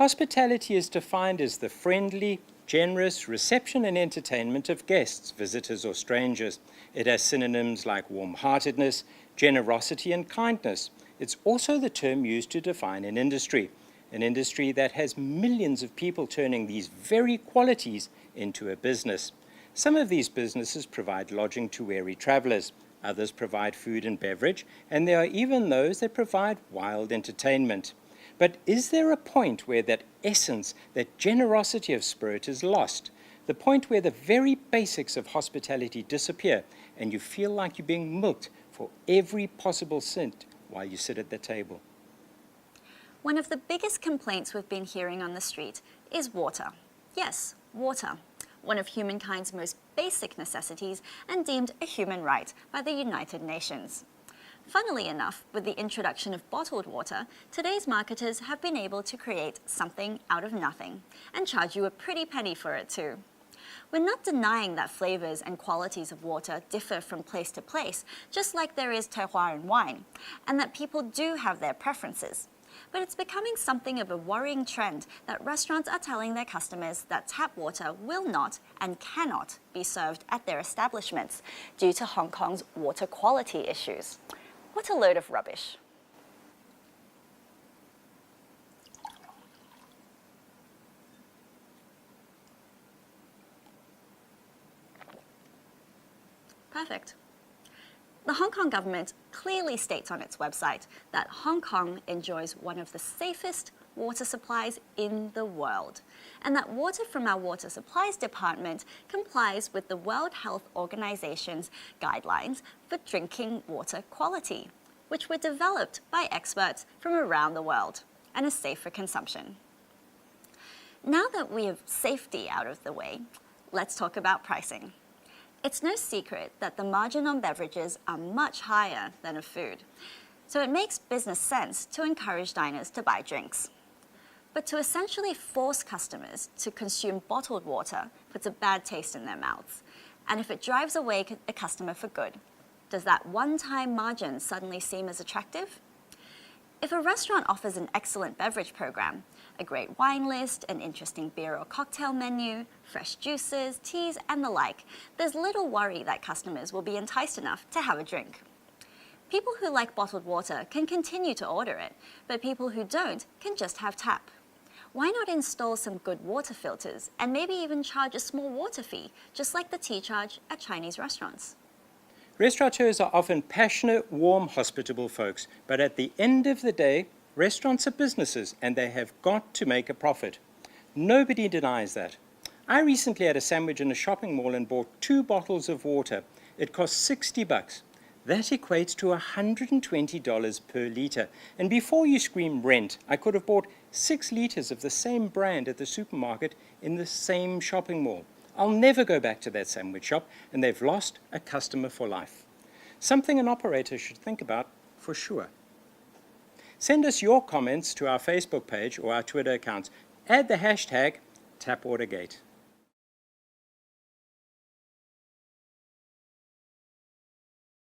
Hospitality is defined as the friendly, generous reception and entertainment of guests, visitors, or strangers. It has synonyms like warm-heartedness, generosity, and kindness. It's also the term used to define an industry that has millions of people turning these very qualities into a business. Some of these businesses provide lodging to weary travelers. Others provide food and beverage, and there are even those that provide wild entertainment. But is there a point where that essence, that generosity of spirit is lost? The point where the very basics of hospitality disappear and you feel like you're being milked for every possible cent while you sit at the table? One of the biggest complaints we've been hearing on the street is water. Yes, water. One of humankind's most basic necessities and deemed a human right by the United Nations. Funnily enough, with the introduction of bottled water, today's marketers have been able to create something out of nothing and charge you a pretty penny for it too. We're not denying that flavors and qualities of water differ from place to place, just like there is terroir in wine, and that people do have their preferences. But it's becoming something of a worrying trend that restaurants are telling their customers that tap water will not and cannot be served at their establishments due to Hong Kong's water quality issues. What a load of rubbish. Perfect. The Hong Kong government clearly states on its website that Hong Kong enjoys one of the safest water supplies in the world, and that water from our water supplies department complies with the World Health Organization's guidelines for drinking water quality, which were developed by experts from around the world and are safe for consumption. Now that we have safety out of the way, let's talk about pricing. It's no secret that the margin on beverages are much higher than of food, so it makes business sense to encourage diners to buy drinks. But to essentially force customers to consume bottled water puts a bad taste in their mouths, and if it drives away a customer for good, does that one-time margin suddenly seem as attractive? If a restaurant offers an excellent beverage program, a great wine list, an interesting beer or cocktail menu, fresh juices, teas, and the like, there's little worry that customers will be enticed enough to have a drink. People who like bottled water can continue to order it, but people who don't can just have tap. Why not install some good water filters and maybe even charge a small water fee, just like the tea charge at Chinese restaurants? Restaurateurs are often passionate, warm, hospitable folks, but at the end of the day, restaurants are businesses and they have got to make a profit. Nobody denies that. I recently had a sandwich in a shopping mall and bought 2 bottles of water. It cost $60. That equates to $120 per litre. And before you scream rent, I could have bought 6 litres of the same brand at the supermarket in the same shopping mall. I'll never go back to that sandwich shop, and they've lost a customer for life. Something an operator should think about for sure. Send us your comments to our Facebook page or our Twitter accounts. Add the hashtag #TapWaterGate.